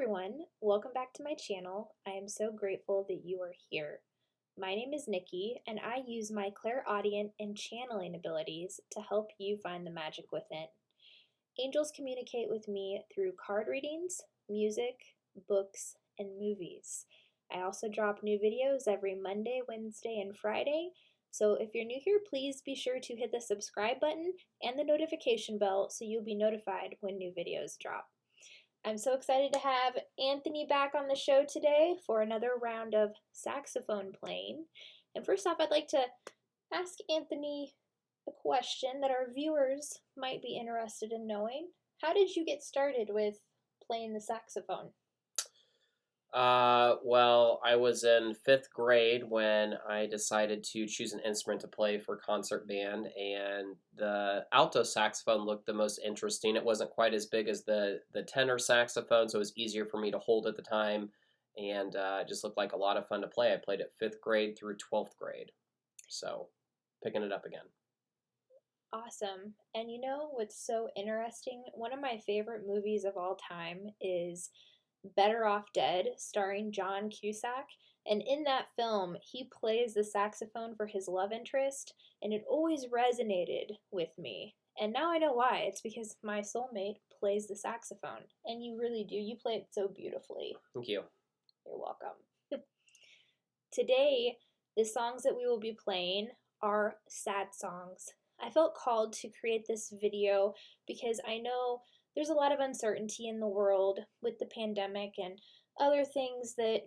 everyone, welcome back to my channel. I am so grateful that you are here. My name is Nikki, and I use my clairaudient and channeling abilities to help you find the magic within. Angels communicate with me through card readings, music, books, and movies. I also drop new videos every Monday, Wednesday, and Friday, so if you're new here, please be sure to hit the subscribe button and the notification bell so you'll be notified when new videos drop. I'm so excited to have Anthony back on the show today for another round of saxophone playing. And first off, I'd like to ask Anthony a question that our viewers might be interested in knowing. How did you get started with playing the saxophone? Well, I was in 5th grade when I decided to choose an instrument to play for concert band, and the alto saxophone looked the most interesting. It wasn't quite as big as the tenor saxophone, so it was easier for me to hold at the time, and it just looked like a lot of fun to play. I played it 5th grade through 12th grade, so picking it up again. Awesome. And you know what's so interesting? One of my favorite movies of all time is Better Off Dead, starring John Cusack. And in that film, he plays the saxophone for his love interest, and it always resonated with me. And now I know why. It's because my soulmate plays the saxophone, and you really do. You play it so beautifully. Thank you. You're welcome. Today, the songs that we will be playing are sad songs. I felt called to create this video because I know there's a lot of uncertainty in the world with the pandemic and other things that,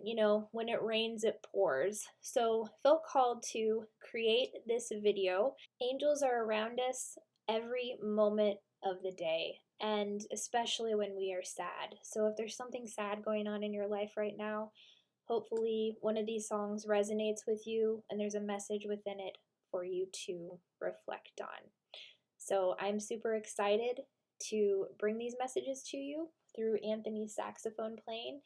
when it rains, it pours. So felt called to create this video. Angels are around us every moment of the day, and especially when we are sad. So if there's something sad going on in your life right now, hopefully one of these songs resonates with you and there's a message within it for you to reflect on. So I'm super excited to bring these messages to you through Anthony's saxophone playing.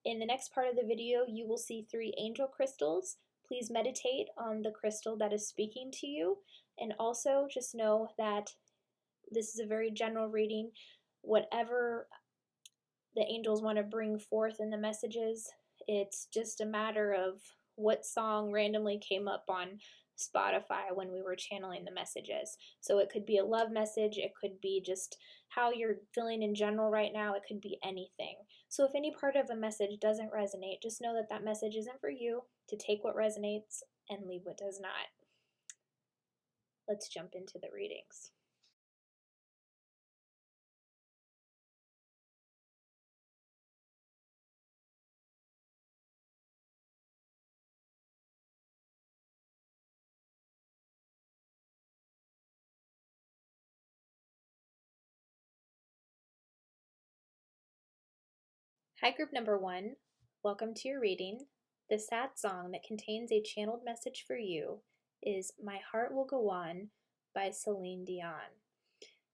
In the next part of the video, you will see 3 angel crystals. Please meditate on the crystal that is speaking to you, and also just know that this is a very general reading. Whatever the angels want to bring forth in the messages, it's just a matter of what song randomly came up on Spotify when we were channeling the messages. So it could be a love message, it could be just how you're feeling in general right now, it could be anything. So if any part of a message doesn't resonate, just know that that message isn't for you, to take what resonates and leave what does not. Let's jump into the readings. Hi, group number 1. Welcome to your reading. The sad song that contains a channeled message for you is My Heart Will Go On by Celine Dion.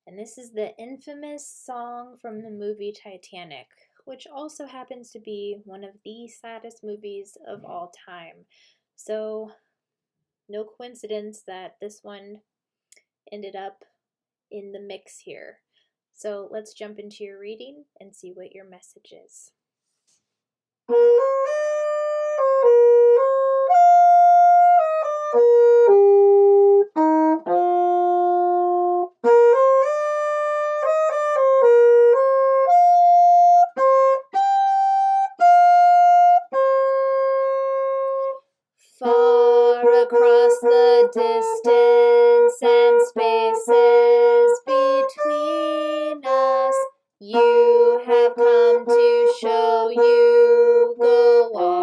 And this is the infamous song from the movie Titanic, which also happens to be one of the saddest movies of all time. So, no coincidence that this one ended up in the mix here. So let's jump into your reading and see what your message is. Far across the distance and spaces between us, you have come to show you go on.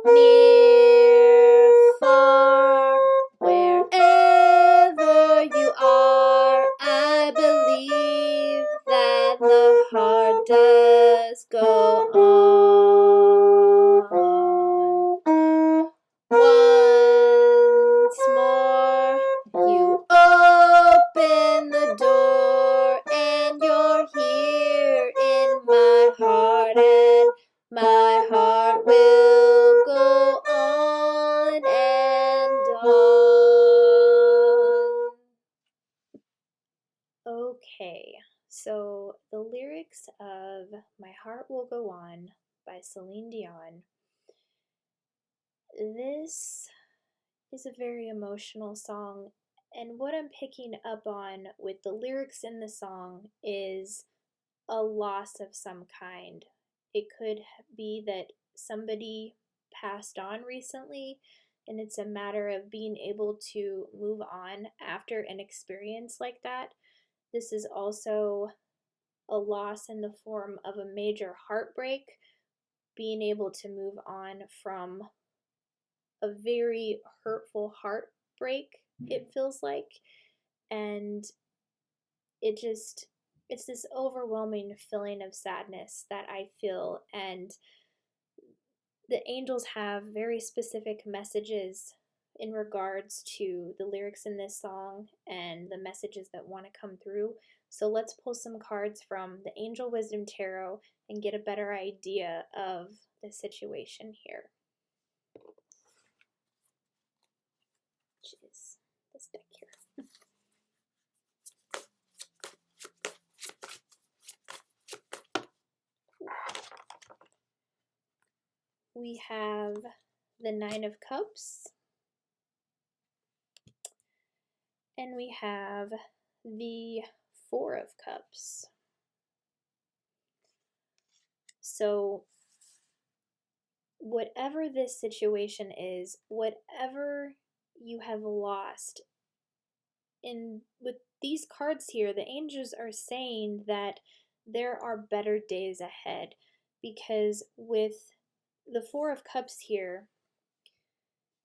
Near, far, wherever you are, I believe that the heart does go on. Once more, you open the door, and you're here in my heart, and my heart will go on and on. Okay, So, the lyrics of My Heart Will Go On by Celine Dion. This is a very emotional song, and what I'm picking up on with the lyrics in the song is a loss of some kind. It could be that somebody passed on recently, and it's a matter of being able to move on after an experience like that. This is also a loss in the form of a major heartbreak, being able to move on from a very hurtful heartbreak, it feels like. And it just, it's this overwhelming feeling of sadness that I feel. And the angels have very specific messages in regards to the lyrics in this song and the messages that want to come through. So let's pull some cards from the Angel Wisdom Tarot and get a better idea of the situation here. Which is this deck here. We have the Nine of Cups, and we have the Four of Cups. So whatever this situation is, whatever you have lost, in with these cards here, the angels are saying that there are better days ahead, because with the Four of Cups here,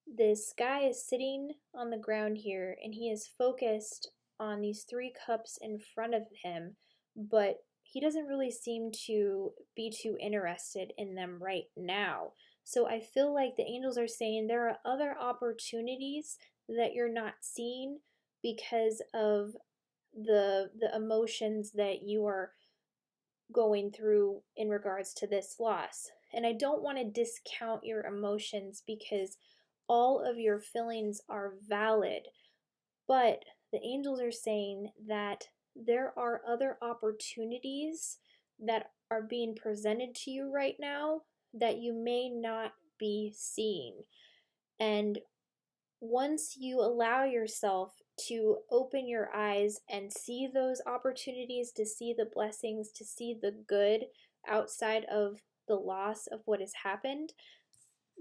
this guy is sitting on the ground here and he is focused on these three cups in front of him, but he doesn't really seem to be too interested in them right now. So I feel like the angels are saying there are other opportunities that you're not seeing because of the emotions that you are going through in regards to this loss. And I don't want to discount your emotions, because all of your feelings are valid, but the angels are saying that there are other opportunities that are being presented to you right now that you may not be seeing. And once you allow yourself to open your eyes and see those opportunities, to see the blessings, to see the good outside of the loss of what has happened,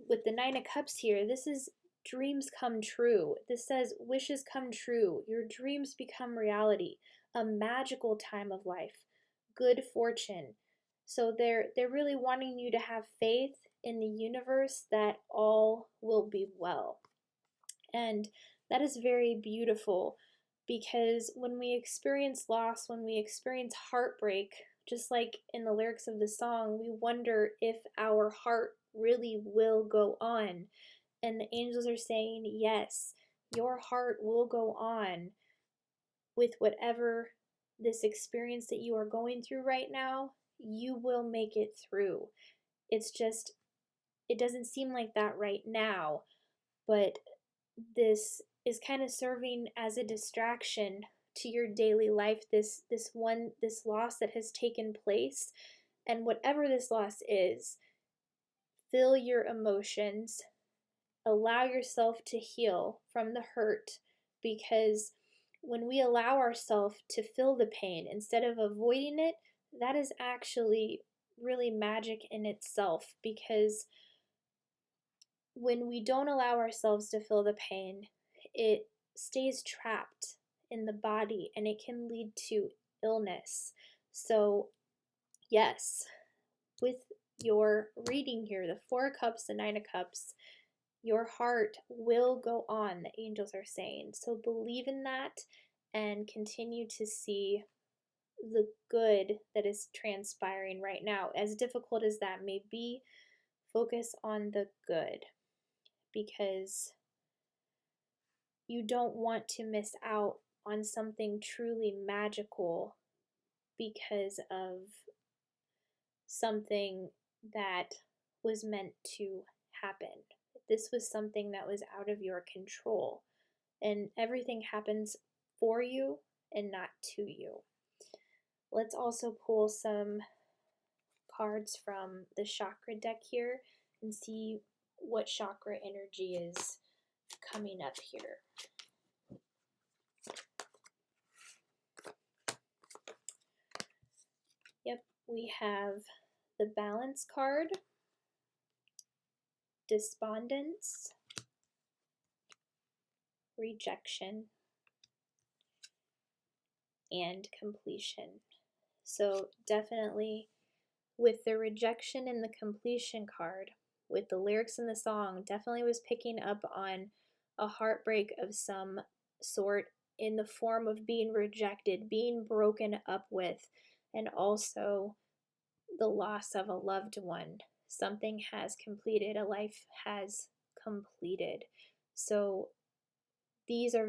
with the Nine of Cups here, this is dreams come true. This says wishes come true. Your dreams become reality. A magical time of life. Good fortune. So they're really wanting you to have faith in the universe that all will be well. And that is very beautiful, because when we experience loss, when we experience heartbreak, just like in the lyrics of the song, we wonder if our heart really will go on. And the angels are saying, yes, your heart will go on with whatever this experience that you are going through right now. You will make it through. It's just, it doesn't seem like that right now, but this is kind of serving as a distraction to your daily life, this loss that has taken place. And whatever this loss is, feel your emotions, allow yourself to heal from the hurt, because when we allow ourselves to feel the pain instead of avoiding it, that is actually really magic in itself. Because when we don't allow ourselves to feel the pain, it stays trapped in the body and it can lead to illness. So, yes, with your reading here, the Four of Cups, the Nine of Cups, your heart will go on, the angels are saying. So believe in that and continue to see the good that is transpiring right now. As difficult as that may be, focus on the good, because you don't want to miss out on something truly magical because of something that was meant to happen. This was something that was out of your control, and everything happens for you and not to you. Let's also pull some cards from the chakra deck here and see what chakra energy is coming up here. Yep, we have the balance card, despondence, rejection, and completion. So definitely with the rejection and the completion card, with the lyrics in the song, definitely was picking up on a heartbreak of some sort in the form of being rejected, being broken up with, and also the loss of a loved one. Something has completed, a life has completed. So these are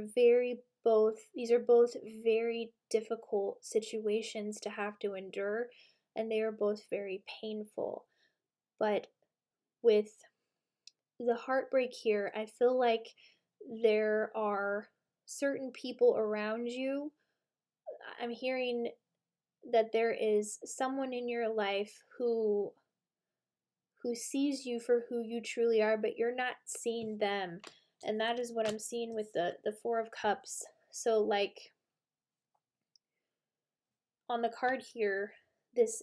both very difficult situations to have to endure, and they are both very painful. But with the heartbreak here, I feel like there are certain people around you. I'm hearing that there is someone in your life who sees you for who you truly are, but you're not seeing them. And that is what I'm seeing with the Four of Cups. So like on the card here, this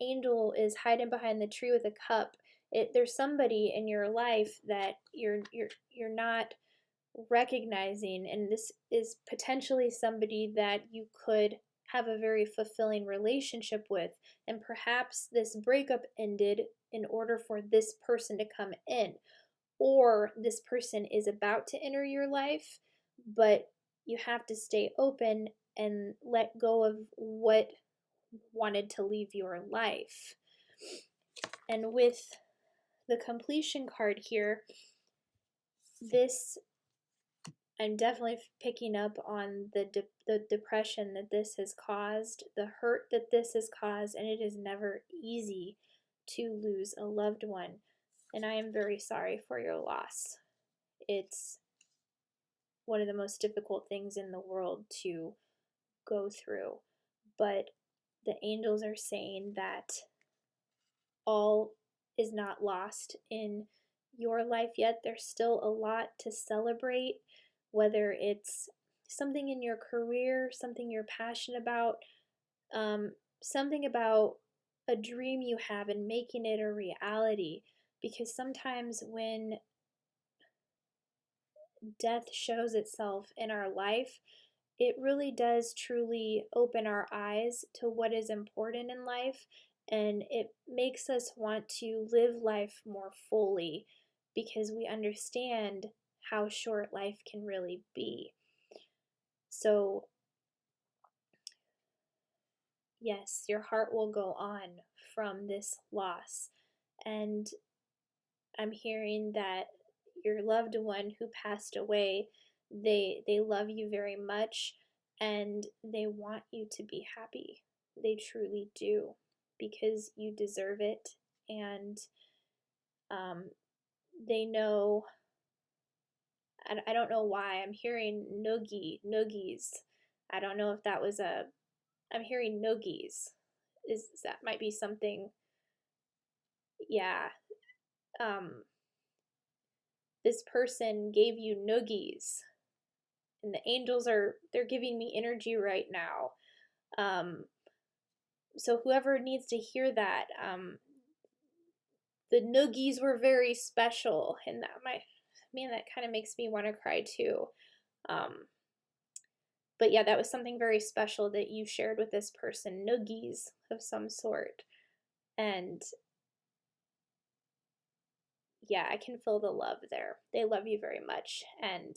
angel is hiding behind the tree with a cup. There's somebody in your life that you're not recognizing, and this is potentially somebody that you could have a very fulfilling relationship with, and perhaps this breakup ended in order for this person to come in, or this person is about to enter your life, but you have to stay open and let go of what wanted to leave your life. And with the completion card here, this I'm definitely picking up on the depression that this has caused, the hurt that this has caused, and it is never easy to lose a loved one. And I am very sorry for your loss. It's one of the most difficult things in the world to go through. But the angels are saying that all is not lost in your life yet. There's still a lot to celebrate, whether it's something in your career, something you're passionate about, something about a dream you have and making it a reality. Because sometimes when death shows itself in our life, it really does truly open our eyes to what is important in life, and it makes us want to live life more fully because we understand how short life can really be. So, yes, your heart will go on from this loss, and I'm hearing that your loved one who passed away, they love you very much, and they want you to be happy. They truly do, because you deserve it, and um, they know. I don't know why I'm hearing noogies. I don't know if that was a. I'm hearing noogies. Is that might be something? Yeah. Um, this person gave you noogies, and the angels they're giving me energy right now. Um, so whoever needs to hear that, the noogies were very special, and that kind of makes me want to cry too. Um, but yeah, that was something very special that you shared with this person, noogies of some sort, and yeah, I can feel the love there. They love you very much, and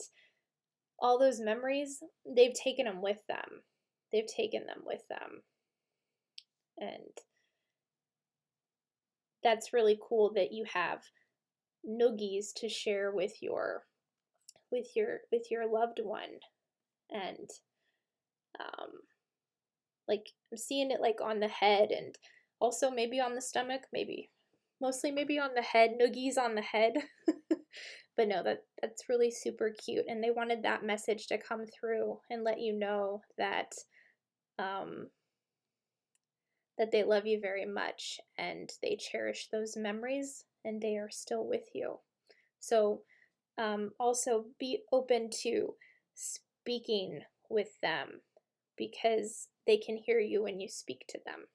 all those memories, they've taken them with them. They've taken them with them. And that's really cool that you have noogies to share with your loved one. And um like I'm seeing it like on the head, and also maybe on the stomach, maybe mostly maybe on the head, noogies on the head. But no, that's really super cute, and they wanted that message to come through and let you know that um that they love you very much and they cherish those memories and they are still with you. So also be open to speaking with them because they can hear you when you speak to them.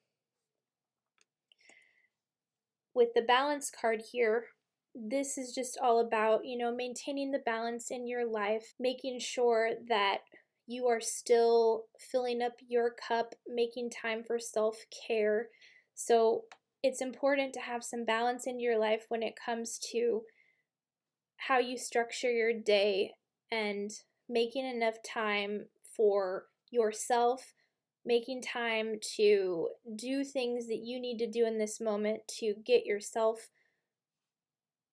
With the balance card here, this is just all about, maintaining the balance in your life, making sure that you are still filling up your cup, making time for self-care. So it's important to have some balance in your life when it comes to how you structure your day and making enough time for yourself, making time to do things that you need to do in this moment to get yourself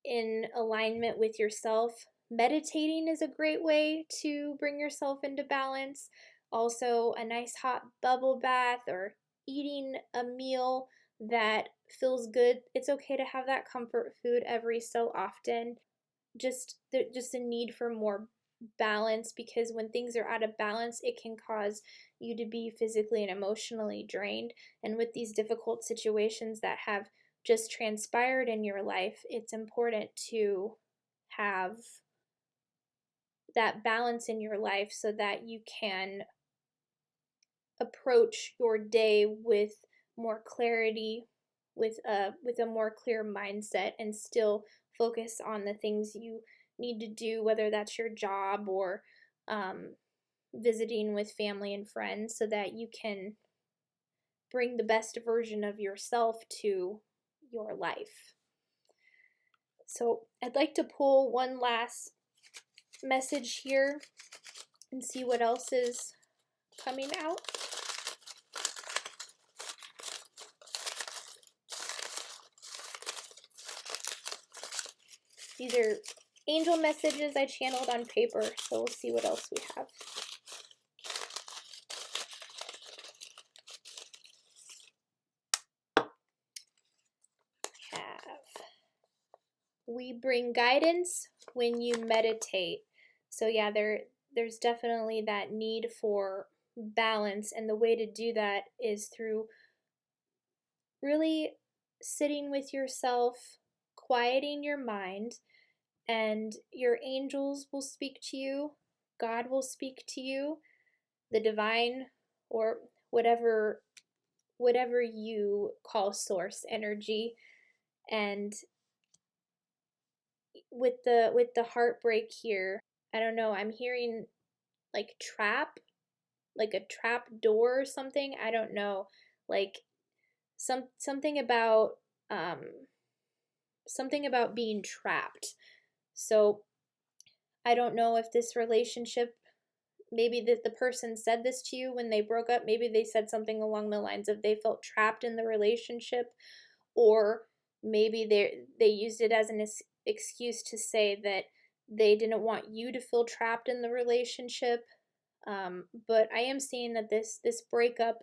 in alignment with yourself. Meditating is a great way to bring yourself into balance. Also, a nice hot bubble bath or eating a meal that feels good. It's okay to have that comfort food every so often. Just a need for more balance, because when things are out of balance, it can cause you to be physically and emotionally drained. And with these difficult situations that have just transpired in your life, it's important to have that balance in your life so that you can approach your day with more clarity, with a more clear mindset, and still focus on the things you need to do, whether that's your job or visiting with family and friends, so that you can bring the best version of yourself to your life. So I'd like to pull one last message here and see what else is coming out. These are angel messages I channeled on paper, so we'll see what else we have. We bring guidance when you meditate. So yeah, there's definitely that need for balance, and the way to do that is through really sitting with yourself, quieting your mind, and your angels will speak to you, God will speak to you, the divine, or whatever you call source energy. And with the heartbreak here, I don't know, I'm hearing like like a trap door or something. I don't know, like something about um something about being trapped. So I don't know if this relationship, maybe the person said this to you when they broke up. Maybe they said something along the lines of they felt trapped in the relationship, or maybe they used it as an excuse to say that they didn't want you to feel trapped in the relationship. But I am seeing that this breakup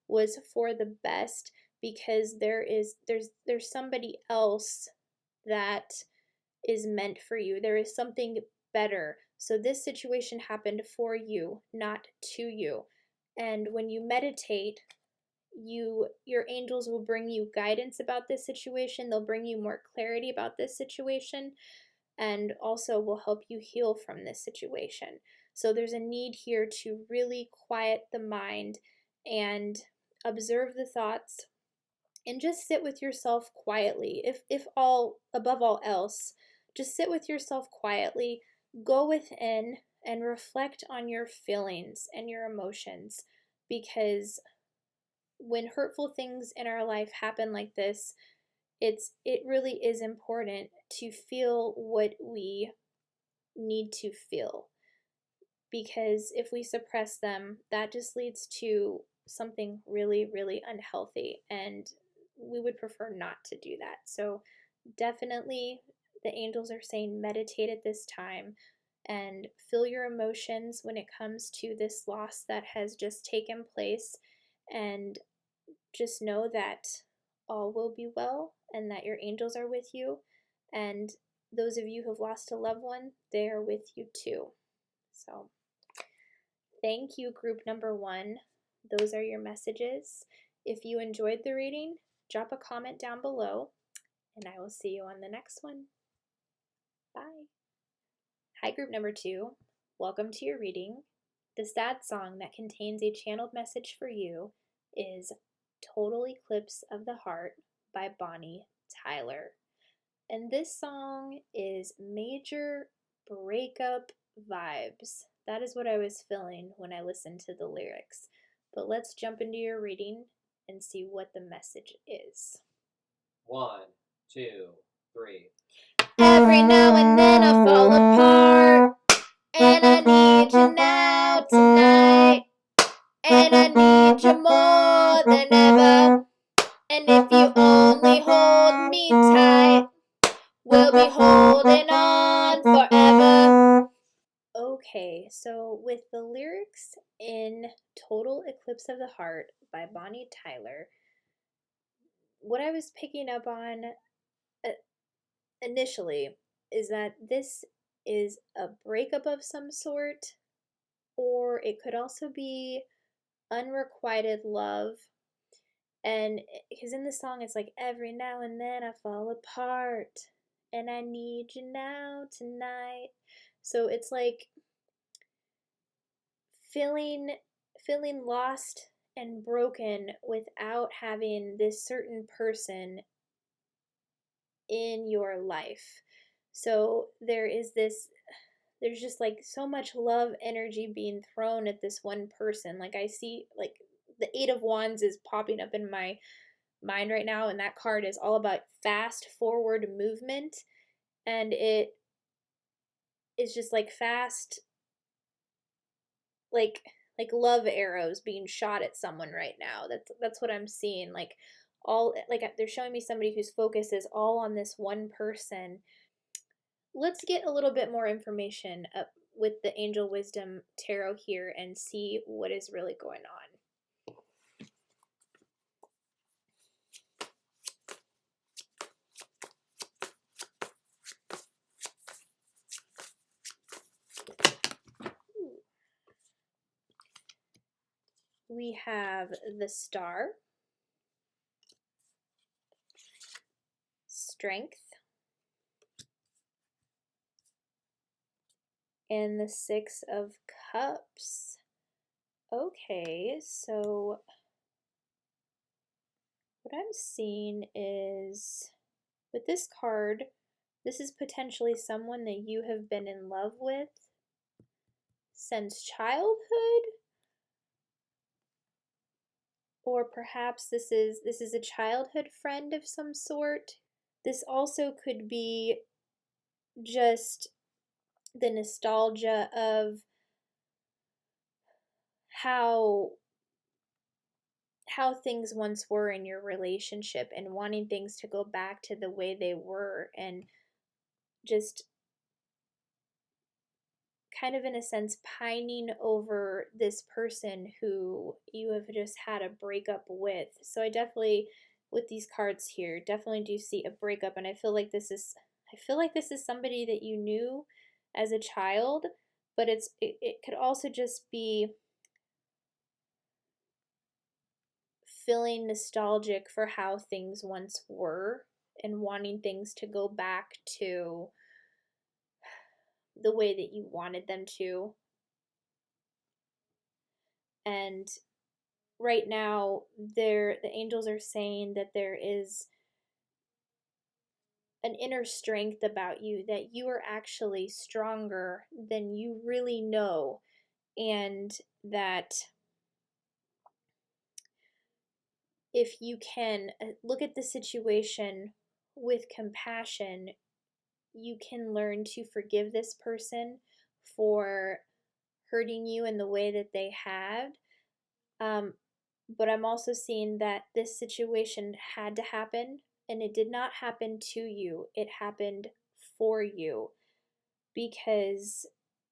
was for the best, because there's somebody else that is meant for you. There is something better. So this situation happened for you, not to you. And when you meditate, your angels will bring you guidance about this situation. They'll bring you more clarity about this situation, and also will help you heal from this situation. So there's a need here to really quiet the mind and observe the thoughts and just sit with yourself quietly. If all above all else, just sit with yourself quietly, go within and reflect on your feelings and your emotions, because when hurtful things in our life happen like this, it really is important to feel what we need to feel, because if we suppress them, that just leads to something really, really unhealthy, and we would prefer not to do that. So definitely the angels are saying meditate at this time and feel your emotions when it comes to this loss that has just taken place, and just know that all will be well and that your angels are with you. And those of you who have lost a loved one, they are with you too. So thank you, group number 1. Those are your messages. If you enjoyed the reading, drop a comment down below, and I will see you on the next one. Bye. Hi, group number 2. Welcome to your reading. The sad song that contains a channeled message for you is Total Eclipse of the Heart by Bonnie Tyler. And this song is major breakup vibes. That is what I was feeling when I listened to the lyrics. But let's jump into your reading and see what the message is. 1, 2, 3. Every now and then I fall apart, and I need you now tonight, and I need you more than ever. And if you only hold me tight, we'll be holding on forever. Okay, so with the lyrics in Total Eclipse of the Heart by Bonnie Tyler, what I was picking up on initially is that this is a breakup of some sort, or it could also be unrequited love. And because in the song it's like, every now and then I fall apart, and I need you now tonight. So it's like feeling lost and broken without having this certain person in your life. So there's just like so much love energy being thrown at this one person. Like I see like the 8 of Wands is popping up in my mind right now, and that card is all about fast forward movement, and it is just like fast, like love arrows being shot at someone right now. That's what I'm seeing. Like all, like they're showing me somebody whose focus is all on this one person. Let's get a little bit more information with the Angel Wisdom Tarot here and see what is really going on. We have the Star, Strength, and the 6 of Cups. Okay, so what I'm seeing is with this card, this is potentially someone that you have been in love with since childhood, or perhaps this is a childhood friend of some sort. This also could be just the nostalgia of how things once were in your relationship and wanting things to go back to the way they were, and just kind of in a sense pining over this person who you have just had a breakup with. So I definitely, with these cards here, definitely do see a breakup, and I feel like this is somebody that you knew as a child, but it could also just be feeling nostalgic for how things once were and wanting things to go back to the way that you wanted them to. And right now the angels are saying that there is an inner strength about you, that you are actually stronger than you really know, and that if you can look at the situation with compassion, you can learn to forgive this person for hurting you in the way that they had. But I'm also seeing that this situation had to happen, and it did not happen to you, it happened for you. Because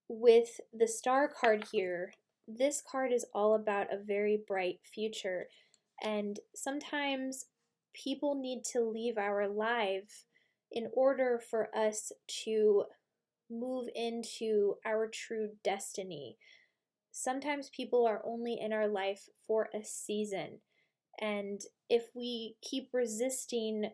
with the Star card here, this card is all about a very bright future. And sometimes people need to leave our life in order for us to move into our true destiny. Sometimes people are only in our life for a season, And if we keep resisting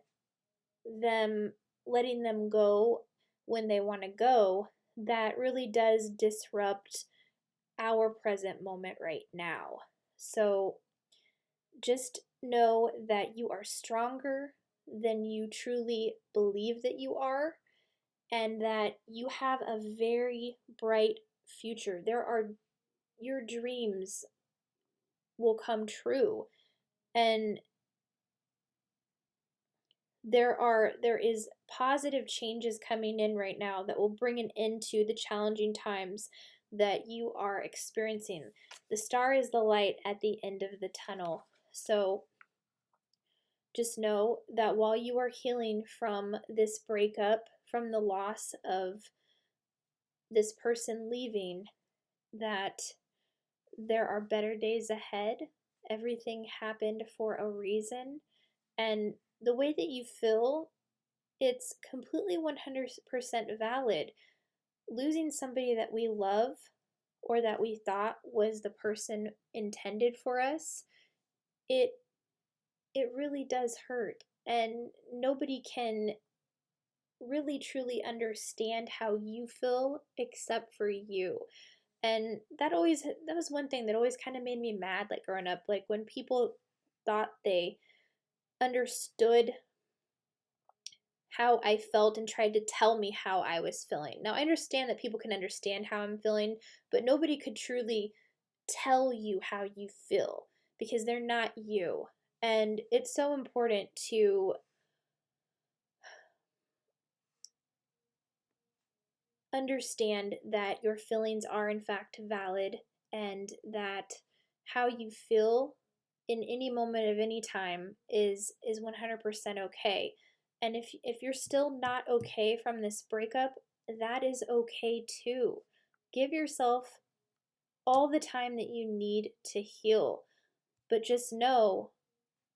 them, letting them go when they want to go, that really does disrupt our present moment right now. So just know that you are stronger than you truly believe that you are, and that you have a very bright future. Your dreams will come true. And there is positive changes coming in right now that will bring an end to the challenging times that you are experiencing. The star is the light at the end of the tunnel. So just know that while you are healing from this breakup, from the loss of this person leaving, that there are better days ahead. Everything happened for a reason. And the way that you feel, it's completely 100% valid. Losing somebody that we love or that we thought was the person intended for us, it it really does hurt. And nobody can really truly understand how you feel except for you. And that was one thing that always kind of made me mad, like growing up, like when people thought they understood how I felt and tried to tell me how I was feeling. Now, I understand that people can understand how I'm feeling, but nobody could truly tell you how you feel because they're not you. And it's so important to understand that your feelings are in fact valid, and that how you feel in any moment of any time is 100% okay. And if you're still not okay from this breakup, that is okay too. Give yourself all the time that you need to heal. But just know,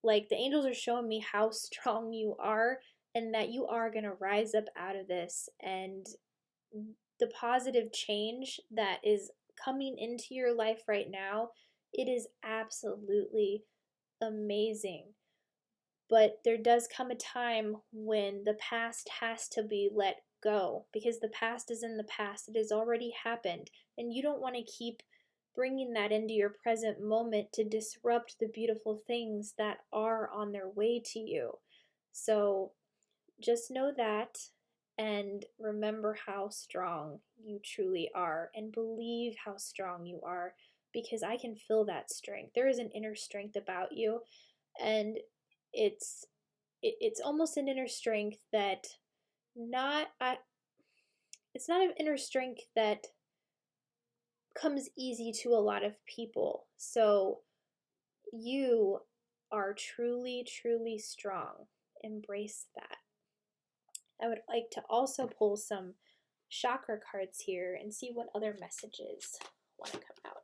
like, the angels are showing me how strong you are, and that you are going to rise up out of this. And the positive change that is coming into your life right now, it is absolutely amazing. But there does come a time when the past has to be let go, because the past is in the past. It has already happened, and you don't want to keep bringing that into your present moment to disrupt the beautiful things that are on their way to you. So just know that, and remember how strong you truly are, and believe how strong you are, because I can feel that strength. There is an inner strength about you, and it's it's almost an inner strength that not I it's not an inner strength that comes easy to a lot of people. So you are truly, truly strong. Embrace that. I would like to also pull some chakra cards here and see what other messages want to come out.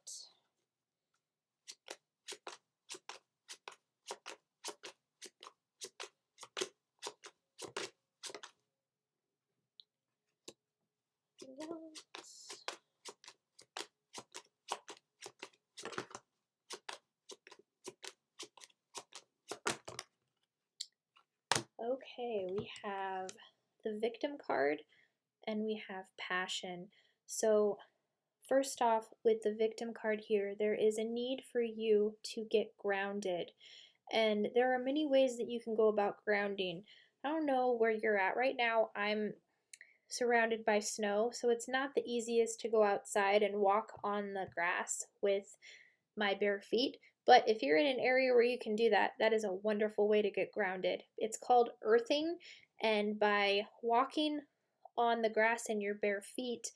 Okay, we have the victim card and we have passion. So first off, with the victim card here, there is a need for you to get grounded. And there are many ways that you can go about grounding. I don't know where you're at right now. I'm surrounded by snow, so it's not the easiest to go outside and walk on the grass with my bare feet. But if you're in an area where you can do that, that is a wonderful way to get grounded. It's called earthing, and by walking on the grass in your bare feet,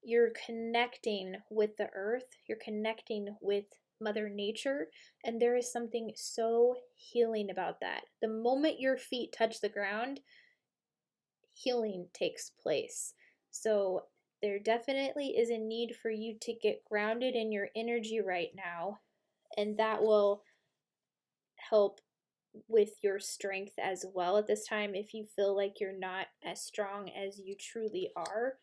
you're connecting with the earth, you're connecting with Mother Nature, and there is something so healing about that. The moment your feet touch the ground, healing takes place. So there definitely is a need for you to get grounded in your energy right now, and that will help with your strength as well at this time if you feel like you're not as strong as you truly are.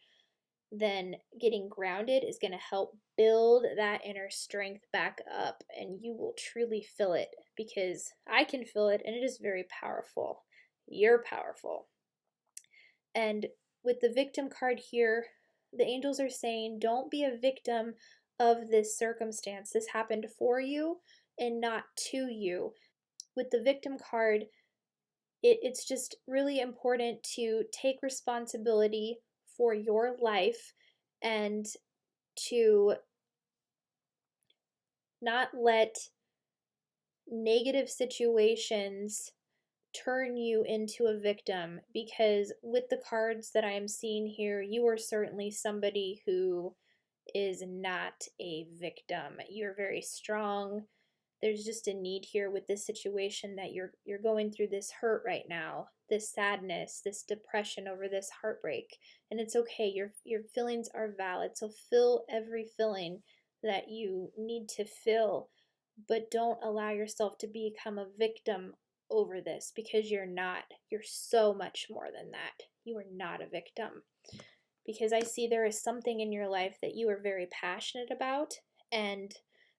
then getting grounded is going to help build that inner strength back up, and you will truly feel it, because I can feel it and it is very powerful. You're powerful. And with the victim card here, the angels are saying, don't be a victim of this circumstance. This happened for you and not to you. With the victim card, it's just really important to take responsibility for your life and to not let negative situations turn you into a victim, because with the cards that I am seeing here, you are certainly somebody who is not a victim. You're very strong. There's just a need here with this situation that you're going through this hurt right now, this sadness, this depression over this heartbreak. And it's okay. Your feelings are valid. So feel every feeling that you need to feel, but don't allow yourself to become a victim over this, because you're not. You're so much more than that. You are not a victim. Because I see there is something in your life that you are very passionate about, and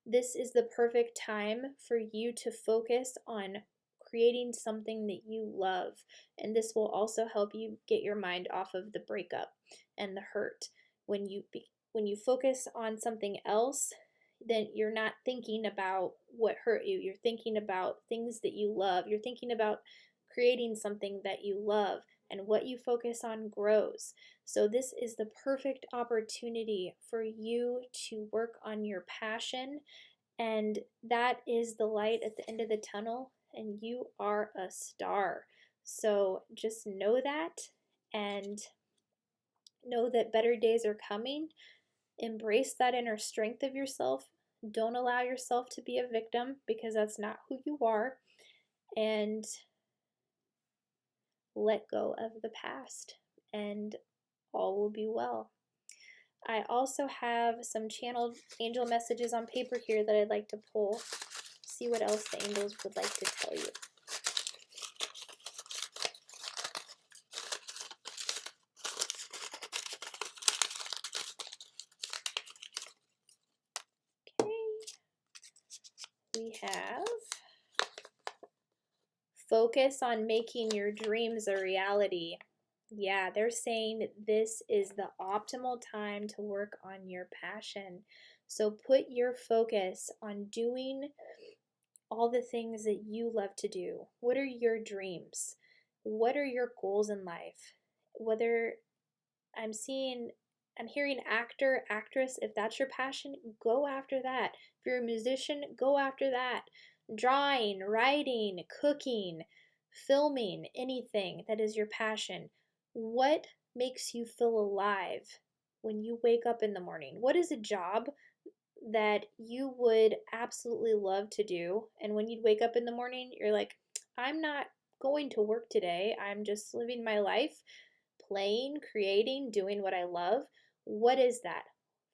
this is the perfect time for you to focus on creating something that you love. And this will also help you get your mind off of the breakup and the hurt. When you focus on something else, then you're not thinking about what hurt you. You're thinking about things that you love. You're thinking about creating something that you love, and what you focus on grows. So this is the perfect opportunity for you to work on your passion, and that is the light at the end of the tunnel, and you are a star. So just know that, and know that better days are coming. Embrace that inner strength of yourself. Don't allow yourself to be a victim, because that's not who you are. And let go of the past, and all will be well. I also have some channeled angel messages on paper here that I'd like to pull. See what else the angels would like to tell you. Okay. We have focus on making your dreams a reality. Yeah, they're saying this is the optimal time to work on your passion. So put your focus on doing all the things that you love to do. What are your dreams? What are your goals in life? Whether I'm hearing actor, actress, if that's your passion, go after that. If you're a musician, go after that. Drawing, writing, cooking, filming, anything that is your passion. What makes you feel alive when you wake up in the morning? What is a job that you would absolutely love to do? And when you'd wake up in the morning, you're like, I'm not going to work today. I'm just living my life, playing, creating, doing what I love. What is that?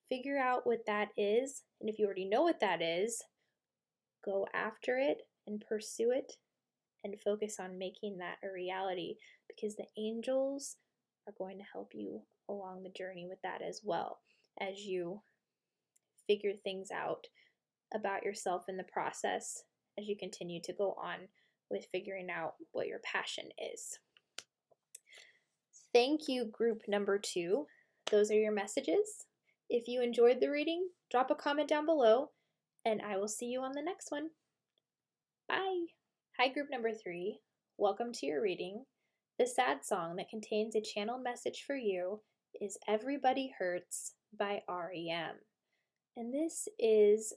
Figure out what that is. And if you already know what that is, go after it and pursue it and focus on making that a reality, because the angels are going to help you along the journey with that as well, as you figure things out about yourself in the process, as you continue to go on with figuring out what your passion is. Thank you, group number 2. Those are your messages. If you enjoyed the reading, drop a comment down below, and I will see you on the next one. Bye. Hi, group number 3. Welcome to your reading. The sad song that contains a channeled message for you is Everybody Hurts by REM. And this is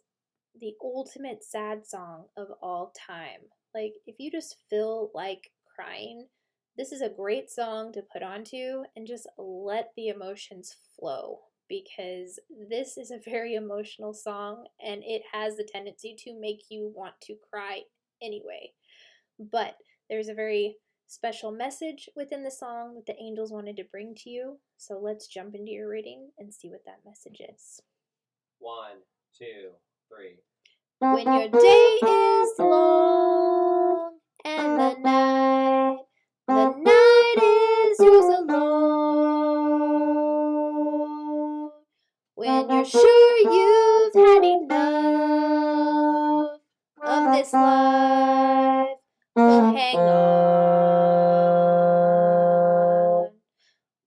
the ultimate sad song of all time. Like, if you just feel like crying, this is a great song to put onto and just let the emotions flow, because this is a very emotional song and it has the tendency to make you want to cry anyway. But there's a very special message within the song that the angels wanted to bring to you. So let's jump into your reading and see what that message is. 1, 2, 3. When your day is long and the night is yours alone, you're sure you've had enough of this life, well, hang on.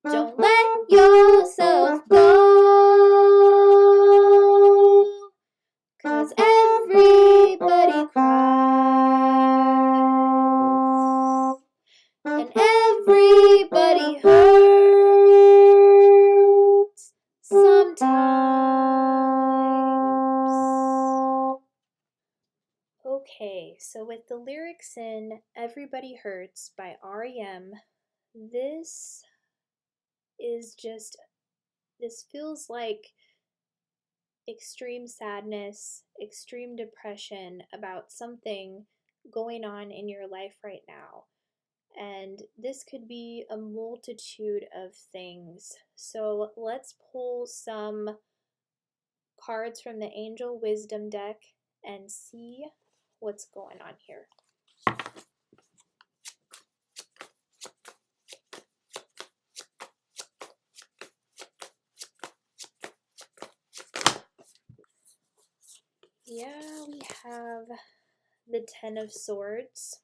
Don't let yourself go, 'cause everybody cries, and everybody hurts sometimes. Okay, so with the lyrics in Everybody Hurts by REM, this this feels like extreme sadness, extreme depression about something going on in your life right now. And this could be a multitude of things. So let's pull some cards from the Angel Wisdom deck and see what's going on here. Yeah, we have the Ten of Swords.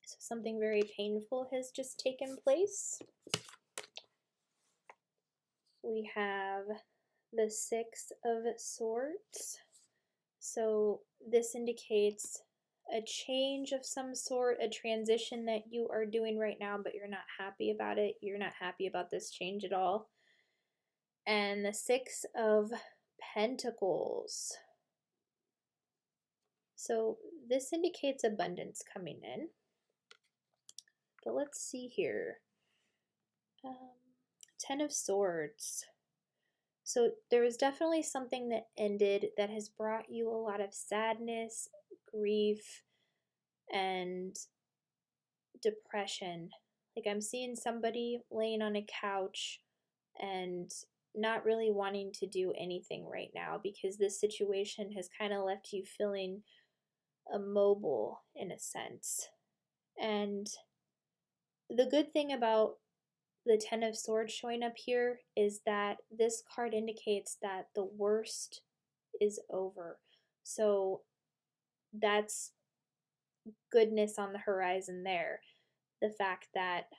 So something very painful has just taken place. We have the Six of Swords. So this indicates a change of some sort, a transition that you are doing right now, but you're not happy about it. You're not happy about this change at all. And the Six of Pentacles. So this indicates abundance coming in. But let's see here. Ten of Swords. So there was definitely something that ended that has brought you a lot of sadness, grief, and depression. Like I'm seeing somebody laying on a couch and not really wanting to do anything right now because this situation has kind of left you feeling immobile in a sense. And the good thing about the Ten of Swords showing up here is that this card indicates that the worst is over. So that's goodness on the horizon there. The fact that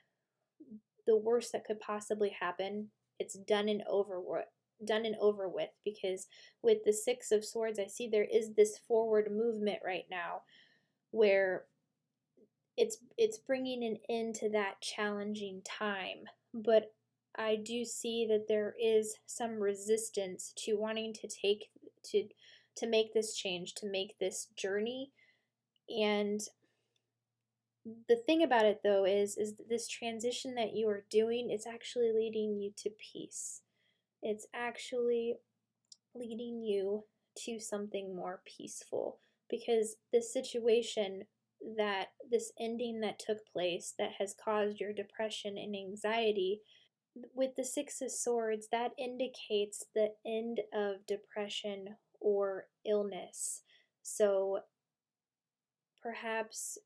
the worst that could possibly happen, it's done and over with, because with the Six of Swords, I see there is this forward movement right now where it's bringing an end to that challenging time. But I do see that there is some resistance to wanting to make this change, to make this journey. And the thing about it though is this transition that you are doing, it's actually leading you to peace. It's actually leading you to something more peaceful, because this situation, that this ending that took place that has caused your depression and anxiety, with the Six of Swords, that indicates the end of depression or illness. So perhaps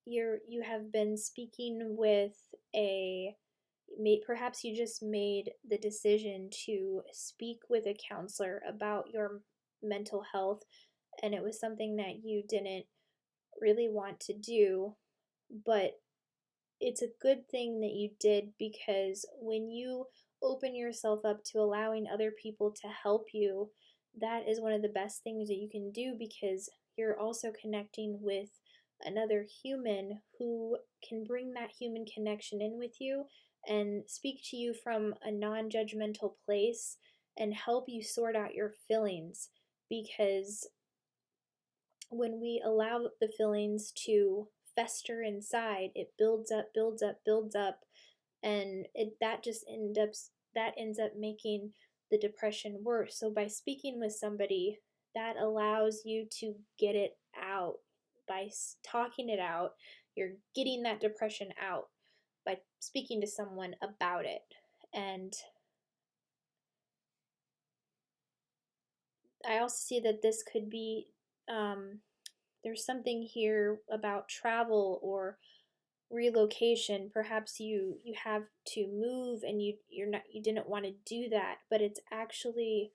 you have been speaking with perhaps you just made the decision to speak with a counselor about your mental health, and it was something that you didn't really want to do, but it's a good thing that you did, because when you open yourself up to allowing other people to help you, that is one of the best things that you can do, because you're also connecting with another human who can bring that human connection in with you and speak to you from a non-judgmental place and help you sort out your feelings. Because when we allow the feelings to fester inside, it builds up, builds up, builds up, and that ends up making the depression worse. So by speaking with somebody, that allows you to get it out. By talking it out, you're getting that depression out by speaking to someone about it. And I also see that this could be there's something here about travel or relocation. Perhaps you have to move and you didn't want to do that, but it's actually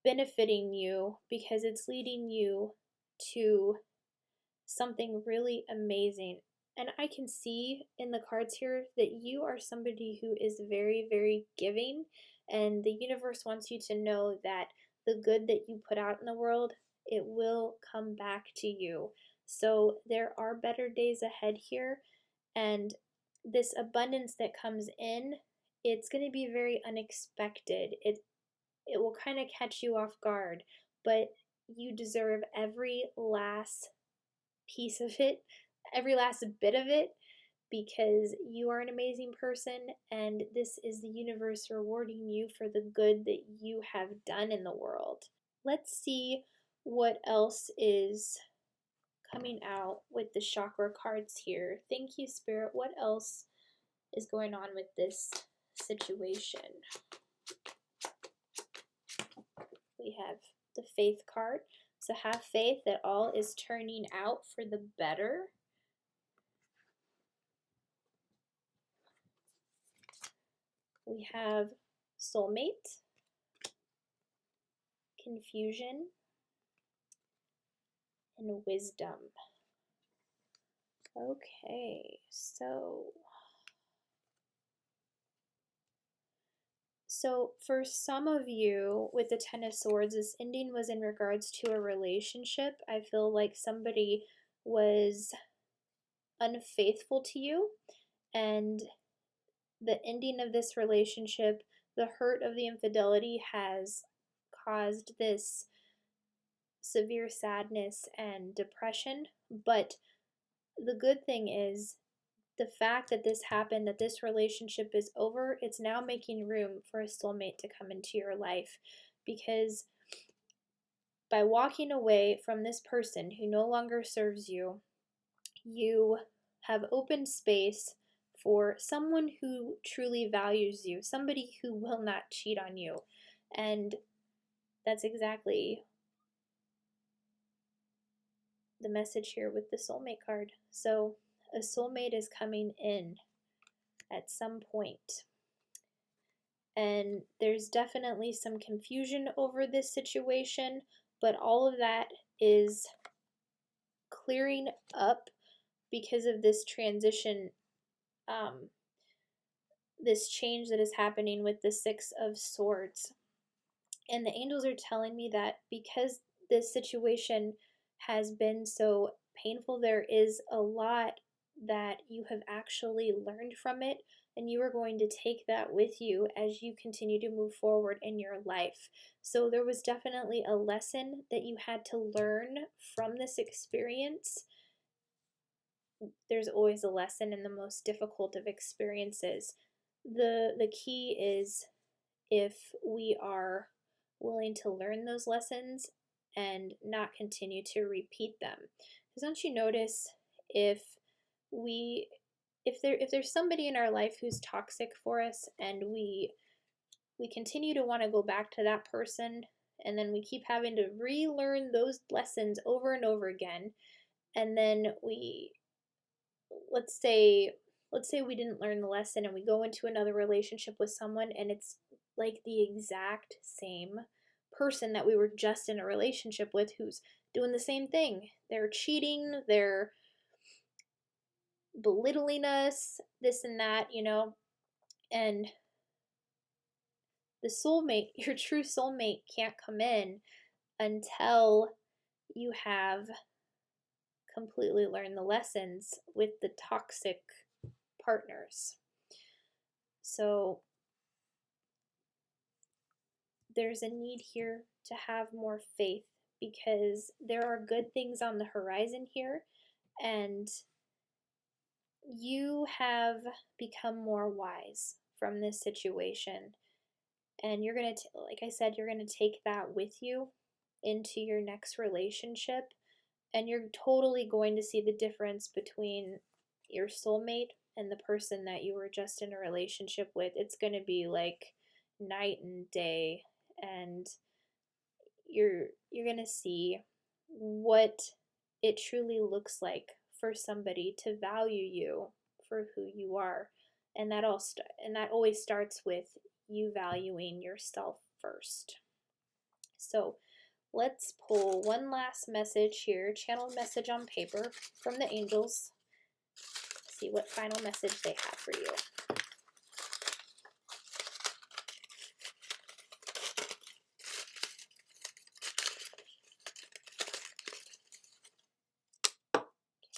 benefiting you because it's leading you to something really amazing. And I can see in the cards here that you are somebody who is very, very giving, and the universe wants you to know that the good that you put out in the world, it will come back to you. So there are better days ahead here, and this abundance that comes in, it's going to be very unexpected. It will kind of catch you off guard, but you deserve every last piece of it, every last bit of it, because you are an amazing person, and this is the universe rewarding you for the good that you have done in the world. Let's see what else is coming out with the chakra cards here. Thank you, Spirit. What else is going on with this situation? We have the faith card. So have faith that all is turning out for the better. We have soulmate, confusion, and wisdom. Okay, so for some of you with the Ten of Swords, this ending was in regards to a relationship. I feel like somebody was unfaithful to you, and the ending of this relationship, the hurt of the infidelity has caused this severe sadness and depression. But the good thing is the fact that this happened, that this relationship is over, it's now making room for a soulmate to come into your life, because by walking away from this person who no longer serves you, you have opened space for someone who truly values you, somebody who will not cheat on you. And that's exactly the message here with the soulmate card. So a soulmate is coming in at some point. And there's definitely some confusion over this situation, but all of that is clearing up because of this transition, this change that is happening with the Six of Swords. And the angels are telling me that because this situation has been so painful, there is a lot that you have actually learned from it, and you are going to take that with you as you continue to move forward in your life. So there was definitely a lesson that you had to learn from this experience. There's always a lesson in the most difficult of experiences. The key is if we are willing to learn those lessons and not continue to repeat them. Because don't you notice if there's somebody in our life who's toxic for us, and we continue to want to go back to that person, and then we keep having to relearn those lessons over and over again, and then let's say we didn't learn the lesson and we go into another relationship with someone, and it's like the exact same person that we were just in a relationship with who's doing the same thing. They're cheating, they're belittling us, this and that, and the soulmate, your true soulmate, can't come in until you have completely learned the lessons with the toxic partners. So there's a need here to have more faith, because there are good things on the horizon here, and you have become more wise from this situation, and you're going to, like I said, you're going to take that with you into your next relationship, and you're totally going to see the difference between your soulmate and the person that you were just in a relationship with. It's going to be like night and day, and you're going to see what it truly looks like for somebody to value you for who you are. And that always starts with you valuing yourself first. So let's pull one last message here, channeled message on paper from the angels. See what final message they have for you.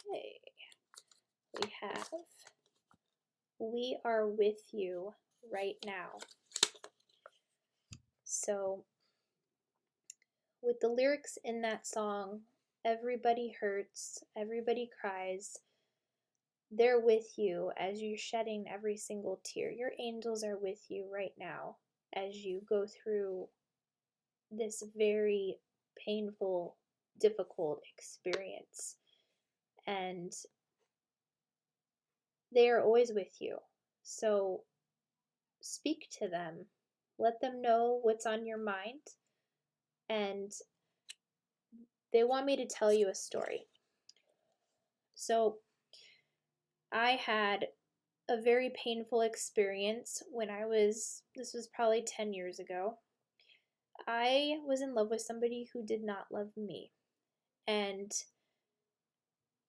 Okay, we have, we are with you right now. So with the lyrics in that song, everybody hurts, everybody cries, they're with you as you're shedding every single tear. Your angels are with you right now as you go through this very painful, difficult experience. And they are always with you. So speak to them. Let them know what's on your mind. And they want me to tell you a story. So I had a very painful experience when this was probably 10 years ago. I was in love with somebody who did not love me. And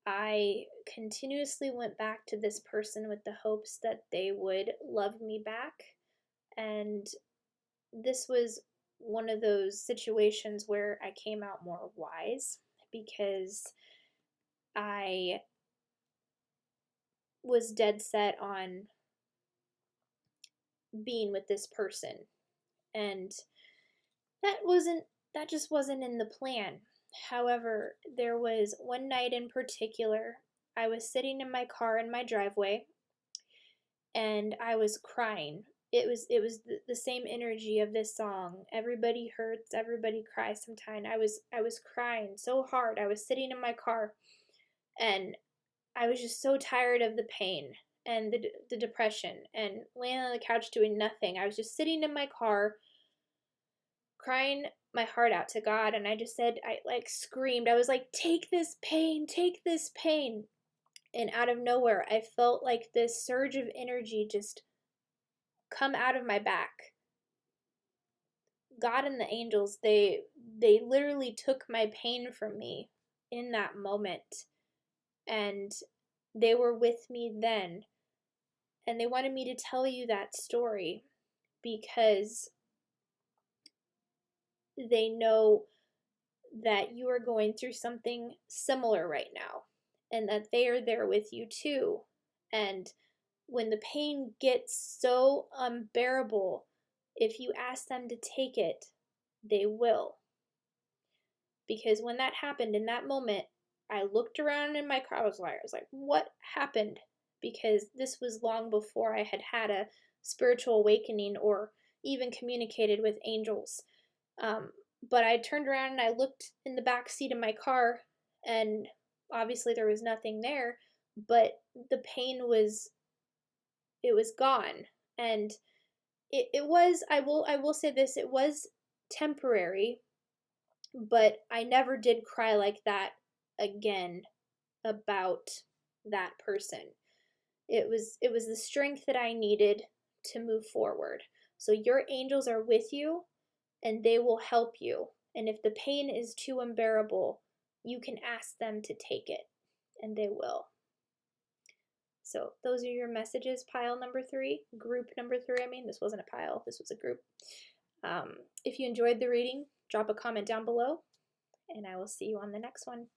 I continuously went back to this person with the hopes that they would love me back. And this was one of those situations where I came out more wise because I was dead set on being with this person. And that just wasn't in the plan. However, there was one night in particular, I was sitting in my car in my driveway and I was crying. It was the same energy of this song. Everybody hurts, everybody cries sometime. I was crying so hard. I was sitting in my car and I was just so tired of the pain and the depression and laying on the couch doing nothing. I was just sitting in my car crying my heart out to God, and I just said, I like screamed. I was like, take this pain, take this pain. And out of nowhere, I felt like this surge of energy just come out of my back. God and the angels, they literally took my pain from me in that moment. And they were with me then. And they wanted me to tell you that story because they know that you are going through something similar right now and that they are there with you too. And when the pain gets so unbearable, if you ask them to take it, they will. Because when that happened in that moment, I looked around in my car. I was like, what happened? Because this was long before I had had a spiritual awakening or even communicated with angels. But I turned around and I looked in the back seat of my car, and obviously there was nothing there, but the pain was, it was gone. And it was, I will say this, it was temporary, but I never did cry like that again about that person. It was the strength that I needed to move forward. So your angels are with you and they will help you. And if the pain is too unbearable, you can ask them to take it and they will. So those are your messages, pile number 3, group number 3. I mean, this wasn't a pile, this was a group. If you enjoyed the reading, drop a comment down below and I will see you on the next one.